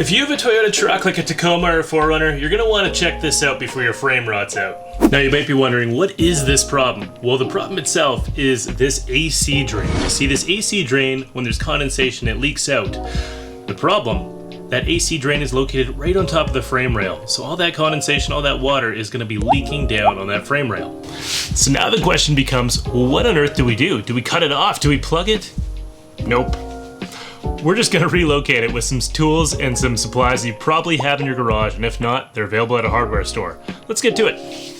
If you have a Toyota truck like a Tacoma or a 4Runner, you're going to want to check this out before your frame rots out. Now you might be wondering, what is this problem? Well, the problem itself is this AC drain. You see, this AC drain, when there's condensation, it leaks out. The problem, that AC drain is located right on top of the frame rail. So all that condensation, all that water is going to be leaking down on that frame rail. So now the question becomes, well, what on earth do we do? Do we cut it off? Do we plug it? Nope. We're just gonna relocate it with some tools and some supplies you probably have in your garage, and if not, they're available at a hardware store. Let's get to it.